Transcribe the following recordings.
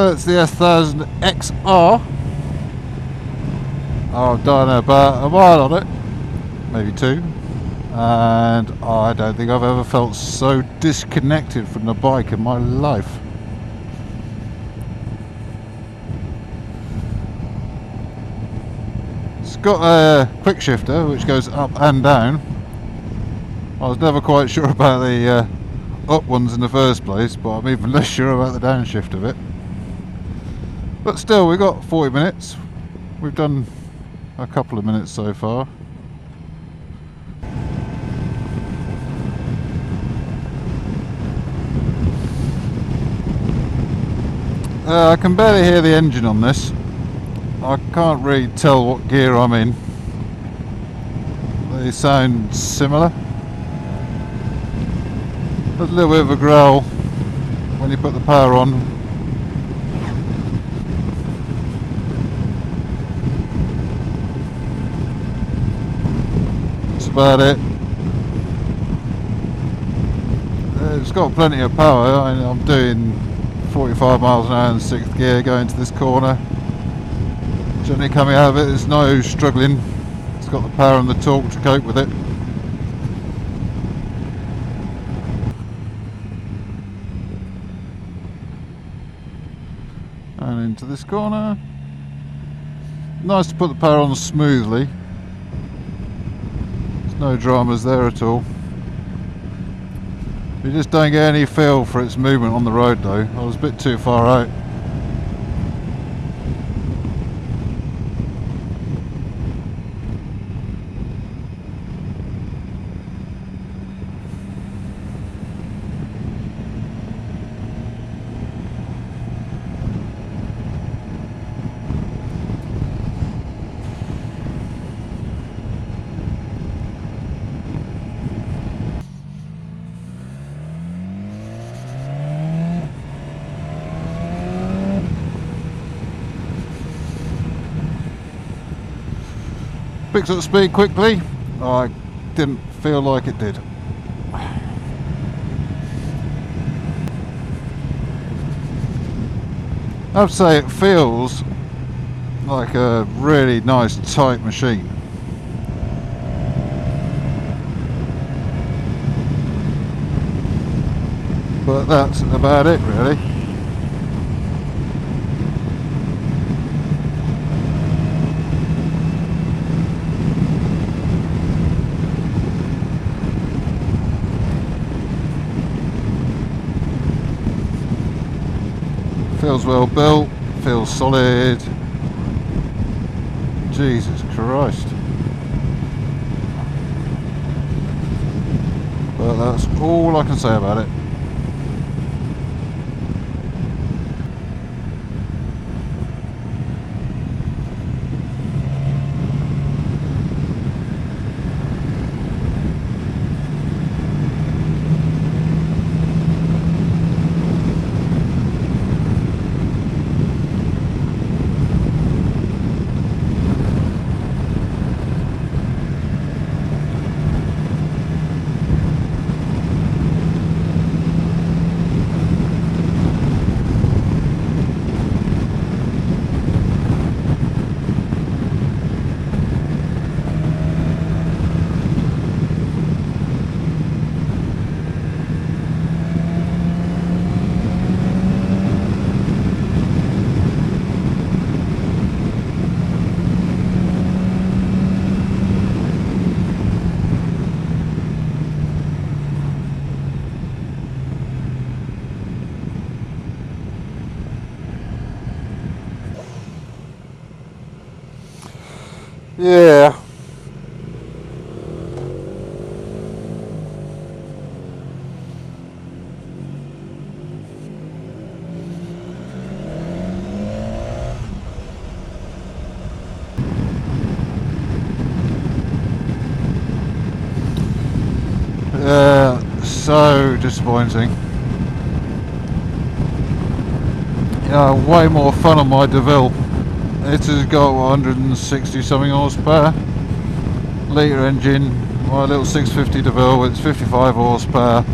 Well, it's the S1000 XR. I've done about a mile on it, maybe 2, and I don't think I've ever felt so disconnected from the bike in my life. It's got a quick shifter which goes up and down. I was never quite sure about the up ones in the first place, but I'm even less sure about the downshift of it. But still, we've got 40 minutes. We've done a couple of minutes so far. I can barely hear the engine on this. I can't really tell what gear I'm in. They sound similar. There's a little bit of a growl when you put the power on. That's about it. It's got plenty of power. I'm doing 45 miles an hour in 6th gear going to this corner. Generally coming out of it, there's no struggling. It's got the power and the torque to cope with it. And into this corner. Nice to put the power on smoothly. There's no dramas there at all. You just don't get any feel for its movement on the road though. I was a bit too far out. Picks up speed quickly. I didn't feel like it did. I have to say it feels like a really nice tight machine. But that's about it really. Feels well built, feels solid. Jesus Christ. But that's all I can say about it. Yeah. So disappointing. Yeah, way more fun on my DeVille. It has got 160 something horsepower, litre engine, my little 650 DeVille, it's 55 horsepower.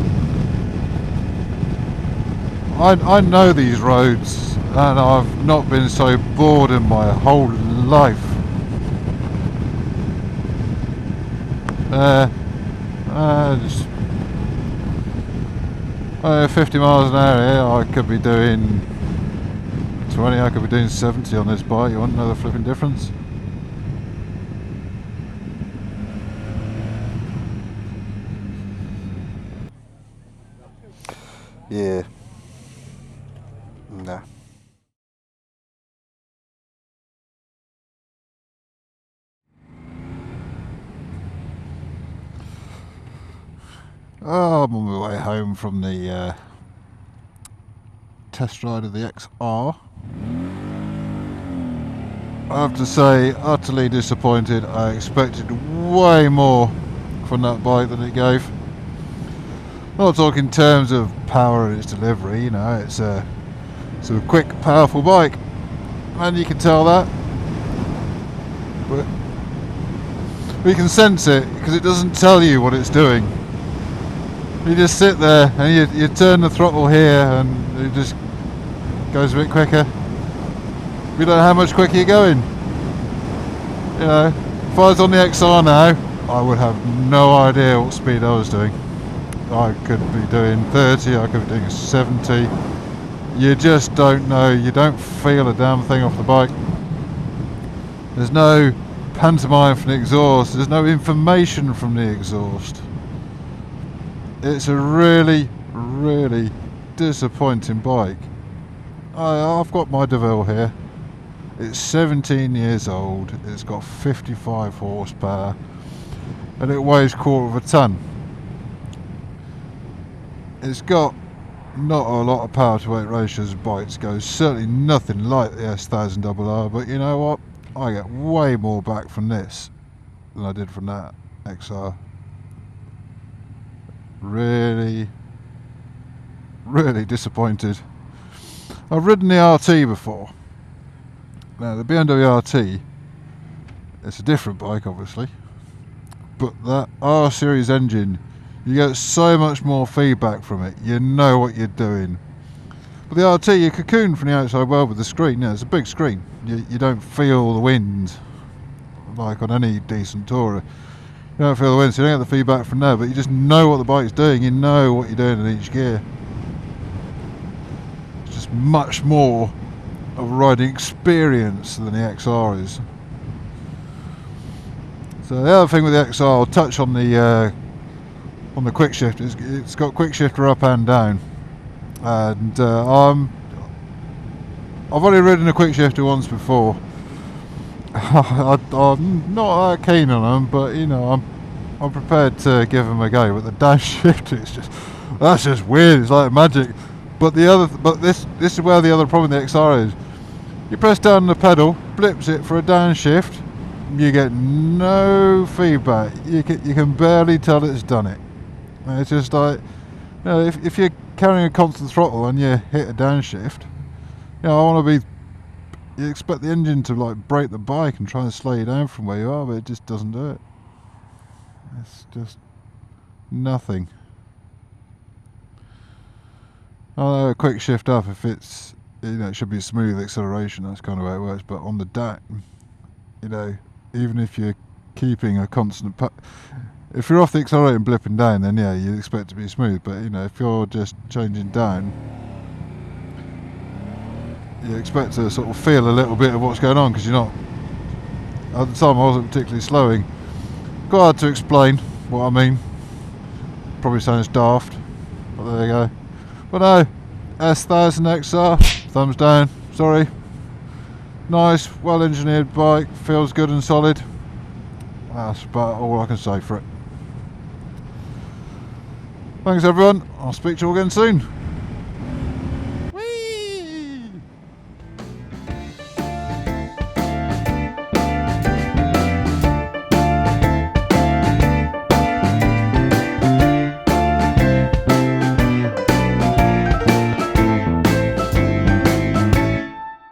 I know these roads and I've not been so bored in my whole life. 50 miles an hour here, I could be doing 20, I could be doing 70 on this bike. You want to know the flipping difference? Yeah. Nah. Oh, I'm on my way home from the test ride of the XR. I have to say, utterly disappointed. I expected way more from that bike than it gave. Not talking in terms of power and its delivery, you know, it's a quick, powerful bike, and you can tell that. But you can sense it because it doesn't tell you what it's doing. You just sit there and you turn the throttle here and it just goes a bit quicker. You don't know how much quicker you're going. You know, if I was on the XR now, I would have no idea what speed I was doing. I could be doing 30, I could be doing 70. You just don't know, you don't feel a damn thing off the bike. There's no pantomime from the exhaust, there's no information from the exhaust. It's a really, really disappointing bike. I've got my DeVille here. It's 17 years old, it's got 55 horsepower and it weighs 1/4 ton. It's got not a lot of power to weight ratios as bikes go, certainly nothing like the S1000 XR, but you know what, I get way more back from this than I did from that XR. Really, really disappointed. I've ridden the RT before. Now the BMW RT, it's a different bike obviously, but that R series engine, you get so much more feedback from it, you know what you're doing. But the RT, you're cocooned from the outside world with the screen. Yeah, it's a big screen, you don't feel the wind like on any decent tourer. You don't feel the wind, so you don't get the feedback from there, but you just know what the bike's doing, you know what you're doing in each gear. It's just much more of a riding experience than the XR is. So the other thing with the XR, I'll touch on the quick shift. It's got quick shifter up and down, and I've only ridden a quick shifter once before. I'm not that keen on them, but you know, I'm prepared to give them a go. But the downshift, that's just weird. It's like magic. But this is where the other problem with the XR is. You press down the pedal, blips it for a downshift, you get no feedback. You can barely tell it's done it. And it's just like, you know, if you're carrying a constant throttle and you hit a downshift, you know, I want to be. You expect the engine to like brake the bike and try and slow you down from where you are, but it just doesn't do it. It's just nothing. Although a quick shift up, if it's, you know, it should be smooth acceleration, that's kind of how it works, but on the DAC, you know, even if you're keeping a constant if you're off the accelerator and blipping down, then yeah, you expect it to be smooth, but you know, if you're just changing down, you expect to sort of feel a little bit of what's going on, because you're not, at the time I wasn't particularly slowing. Quite hard to explain what I mean, probably sounds daft, but there you go. But no, S1000 XR, thumbs down, sorry. Nice, well engineered bike, feels good and solid. That's about all I can say for it. Thanks everyone, I'll speak to you all again soon.